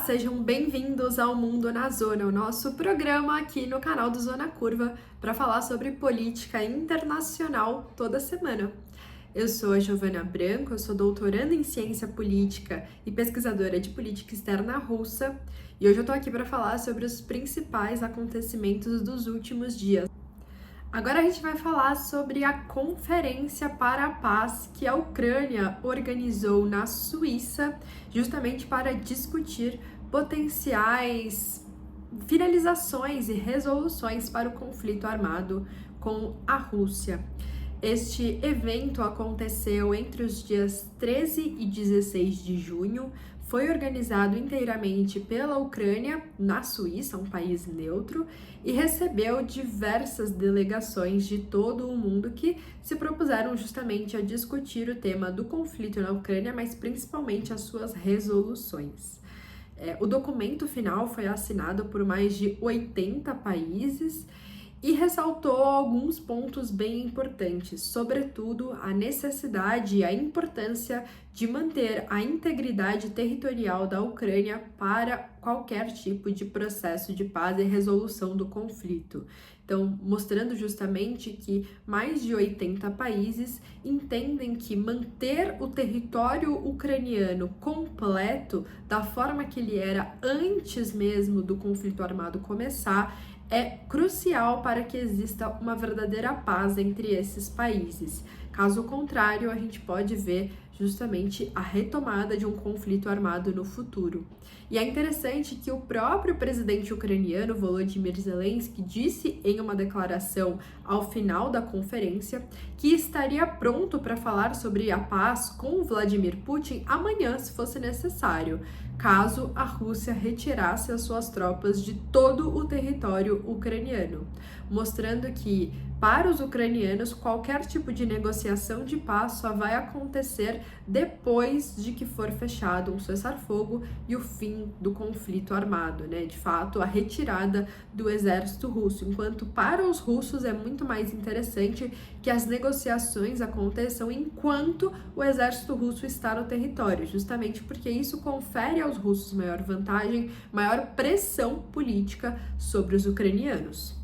sejam bem-vindos ao Mundo na Zona, o nosso programa aqui no canal do Zona Curva para falar sobre política internacional toda semana. Eu sou a Giovana Branco, eu sou doutoranda em ciência política e pesquisadora de política externa russa, e hoje eu tô aqui para falar sobre os principais acontecimentos dos últimos dias. Agora a gente vai falar sobre a Conferência para a Paz que a Ucrânia organizou na Suíça, justamente para discutir potenciais finalizações e resoluções para o conflito armado com a Rússia. Este evento aconteceu entre os dias 13 e 16 de junho, foi organizado inteiramente pela Ucrânia, na Suíça, um país neutro, e recebeu diversas delegações de todo o mundo que se propuseram justamente a discutir o tema do conflito na Ucrânia, mas principalmente as suas resoluções. O documento final foi assinado por mais de 80 países e ressaltou alguns pontos bem importantes, sobretudo a necessidade e a importância de manter a integridade territorial da Ucrânia para qualquer tipo de processo de paz e resolução do conflito. Então, mostrando justamente que mais de 80 países entendem que manter o território ucraniano completo da forma que ele era antes mesmo do conflito armado começar é crucial para que exista uma verdadeira paz entre esses países. Caso contrário, a gente pode ver justamente a retomada de um conflito armado no futuro. E é interessante que o próprio presidente ucraniano, Volodymyr Zelensky, disse em uma declaração ao final da conferência que estaria pronto para falar sobre a paz com Vladimir Putin amanhã, se fosse necessário, caso a Rússia retirasse as suas tropas de todo o território ucraniano, mostrando que, para os ucranianos, qualquer tipo de negociação de paz só vai acontecer depois de que for fechado um cessar-fogo e o fim do conflito armado, né? De fato, a retirada do exército russo, enquanto para os russos é muito mais interessante que as negociações aconteçam enquanto o exército russo está no território, justamente porque isso confere aos russos maior vantagem, maior pressão política sobre os ucranianos.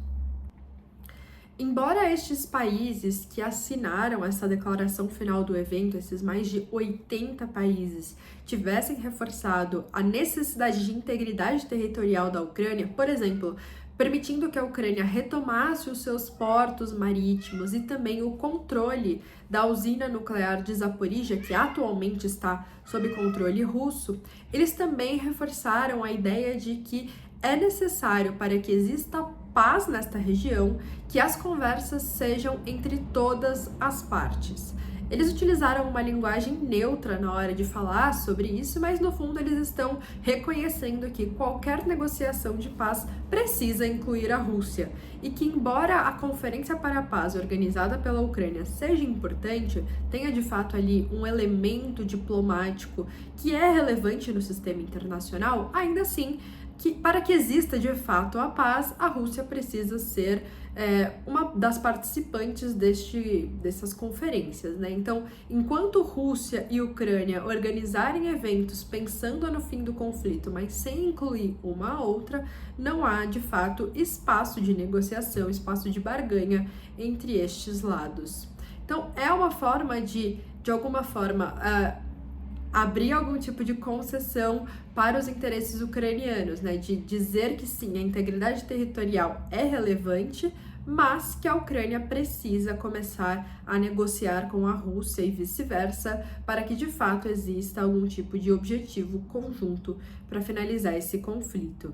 Embora estes países que assinaram essa declaração final do evento, esses mais de 80 países, tivessem reforçado a necessidade de integridade territorial da Ucrânia, por exemplo, permitindo que a Ucrânia retomasse os seus portos marítimos e também o controle da usina nuclear de Zaporizhia, que atualmente está sob controle russo, eles também reforçaram a ideia de que é necessário, para que exista paz nesta região, que as conversas sejam entre todas as partes. Eles utilizaram uma linguagem neutra na hora de falar sobre isso, mas no fundo eles estão reconhecendo que qualquer negociação de paz precisa incluir a Rússia e que, embora a Conferência para a Paz organizada pela Ucrânia seja importante, tenha de fato ali um elemento diplomático que é relevante no sistema internacional, ainda assim, que para que exista de fato a paz, a Rússia precisa ser uma das participantes dessas conferências, né? Então, enquanto Rússia e Ucrânia organizarem eventos pensando no fim do conflito, mas sem incluir uma a outra, não há de fato espaço de negociação, espaço de barganha entre estes lados. Então, é uma forma de alguma forma, abrir algum tipo de concessão para os interesses ucranianos, né? De dizer que sim, a integridade territorial é relevante, mas que a Ucrânia precisa começar a negociar com a Rússia e vice-versa para que de fato exista algum tipo de objetivo conjunto para finalizar esse conflito.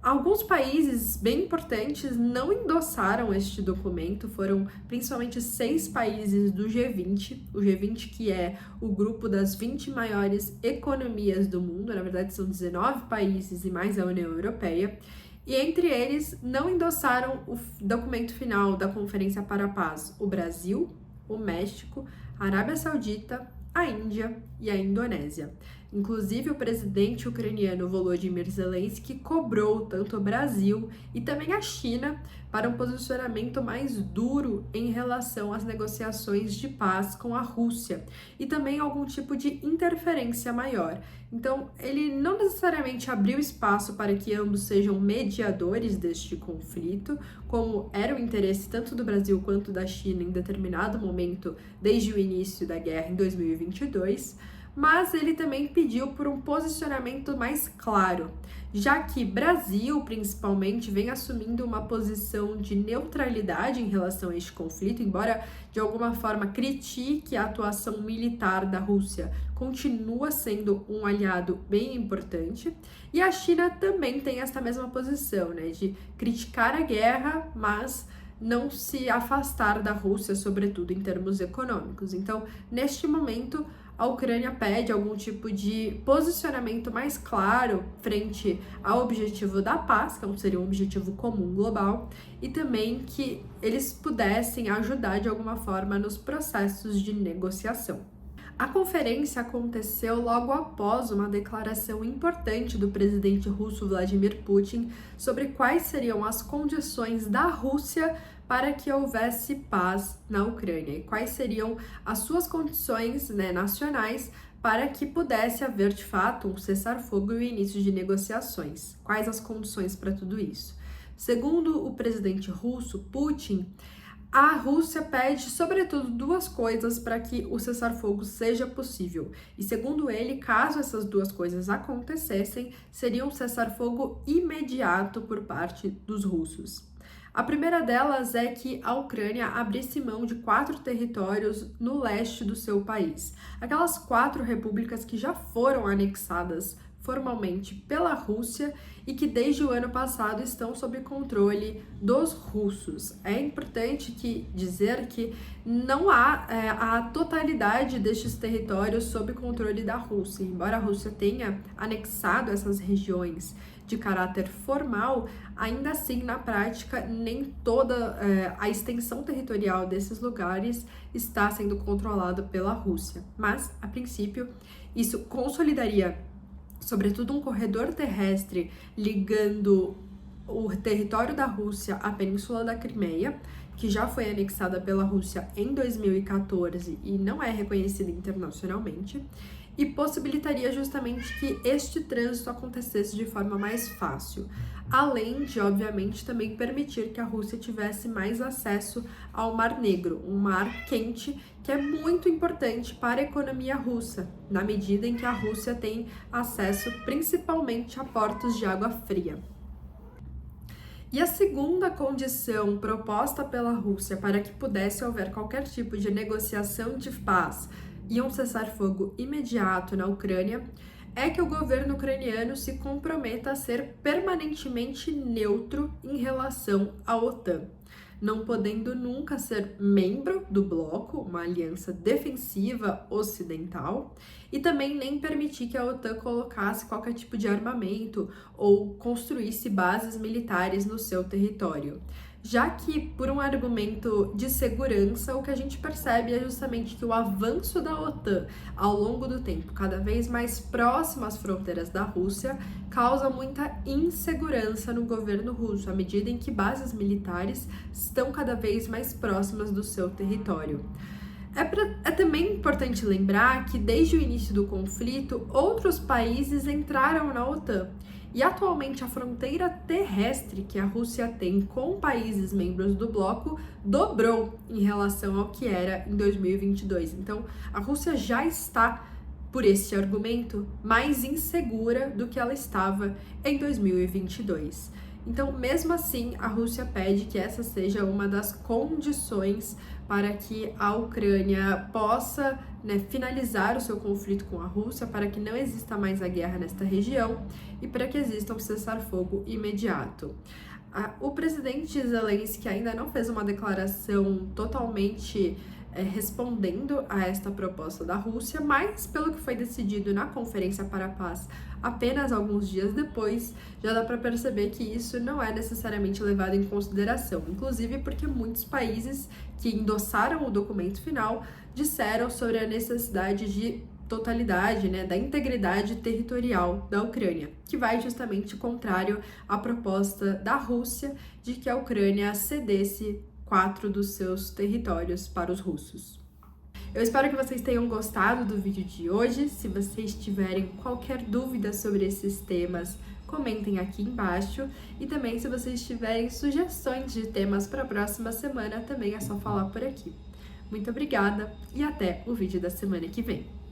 Alguns países bem importantes não endossaram este documento, foram principalmente 6 países do G20, o G20 que é o grupo das 20 maiores economias do mundo, na verdade são 19 países e mais a União Europeia, e entre eles não endossaram o documento final da Conferência para a Paz o Brasil, o México, a Arábia Saudita, a Índia e a Indonésia. Inclusive, o presidente ucraniano Volodymyr Zelensky cobrou tanto o Brasil e também a China para um posicionamento mais duro em relação às negociações de paz com a Rússia e também algum tipo de interferência maior. Então, ele não necessariamente abriu espaço para que ambos sejam mediadores deste conflito, como era o interesse tanto do Brasil quanto da China em determinado momento desde o início da guerra em 2022, mas ele também pediu por um posicionamento mais claro, já que Brasil, principalmente, vem assumindo uma posição de neutralidade em relação a este conflito, embora de alguma forma critique a atuação militar da Rússia, continua sendo um aliado bem importante, e a China também tem essa mesma posição, né, de criticar a guerra, mas não se afastar da Rússia, sobretudo em termos econômicos. Então, neste momento, a Ucrânia pede algum tipo de posicionamento mais claro frente ao objetivo da paz, que seria um objetivo comum global, e também que eles pudessem ajudar de alguma forma nos processos de negociação. A conferência aconteceu logo após uma declaração importante do presidente russo Vladimir Putin sobre quais seriam as condições da Rússia para que houvesse paz na Ucrânia e quais seriam as suas condições, nacionais para que pudesse haver de fato um cessar-fogo e o início de negociações. Quais as condições para tudo isso? Segundo o presidente russo, Putin, a Rússia pede, sobretudo, duas coisas para que o cessar-fogo seja possível. E, segundo ele, caso essas duas coisas acontecessem, seria um cessar-fogo imediato por parte dos russos. A primeira delas é que a Ucrânia abrisse mão de 4 territórios no leste do seu país. Aquelas 4 repúblicas que já foram anexadas formalmente pela Rússia e que desde o ano passado estão sob controle dos russos. É importante dizer que não há a totalidade destes territórios sob controle da Rússia. Embora a Rússia tenha anexado essas regiões de caráter formal, ainda assim, na prática, nem toda a extensão territorial desses lugares está sendo controlada pela Rússia. Mas, a princípio, isso consolidaria sobretudo um corredor terrestre ligando o território da Rússia à Península da Crimeia, que já foi anexada pela Rússia em 2014 e não é reconhecida internacionalmente, e possibilitaria justamente que este trânsito acontecesse de forma mais fácil, além de, obviamente, também permitir que a Rússia tivesse mais acesso ao Mar Negro, um mar quente que é muito importante para a economia russa, na medida em que a Rússia tem acesso principalmente a portos de água fria. E a segunda condição proposta pela Rússia para que pudesse haver qualquer tipo de negociação de paz e um cessar-fogo imediato na Ucrânia é que o governo ucraniano se comprometa a ser permanentemente neutro em relação à OTAN, não podendo nunca ser membro do bloco, uma aliança defensiva ocidental, e também nem permitir que a OTAN colocasse qualquer tipo de armamento ou construísse bases militares no seu território. Já que, por um argumento de segurança, o que a gente percebe é justamente que o avanço da OTAN ao longo do tempo, cada vez mais próximo às fronteiras da Rússia, causa muita insegurança no governo russo, à medida em que bases militares estão cada vez mais próximas do seu território. É também importante lembrar que, desde o início do conflito, outros países entraram na OTAN. E atualmente a fronteira terrestre que a Rússia tem com países membros do bloco dobrou em relação ao que era em 2022. Então, a Rússia já está, por esse argumento, mais insegura do que ela estava em 2022. Então, mesmo assim, a Rússia pede que essa seja uma das condições para que a Ucrânia possa finalizar o seu conflito com a Rússia, para que não exista mais a guerra nesta região e para que exista um cessar-fogo imediato. O presidente Zelensky ainda não fez uma declaração totalmente respondendo a esta proposta da Rússia, mas pelo que foi decidido na Conferência para a Paz apenas alguns dias depois, já dá para perceber que isso não é necessariamente levado em consideração, inclusive porque muitos países que endossaram o documento final disseram sobre a necessidade de totalidade, né, da integridade territorial da Ucrânia, que vai justamente contrário à proposta da Rússia de que a Ucrânia cedesse 4 dos seus territórios para os russos. Eu espero que vocês tenham gostado do vídeo de hoje. Se vocês tiverem qualquer dúvida sobre esses temas, comentem aqui embaixo. E também, se vocês tiverem sugestões de temas para a próxima semana, também é só falar por aqui. Muito obrigada e até o vídeo da semana que vem.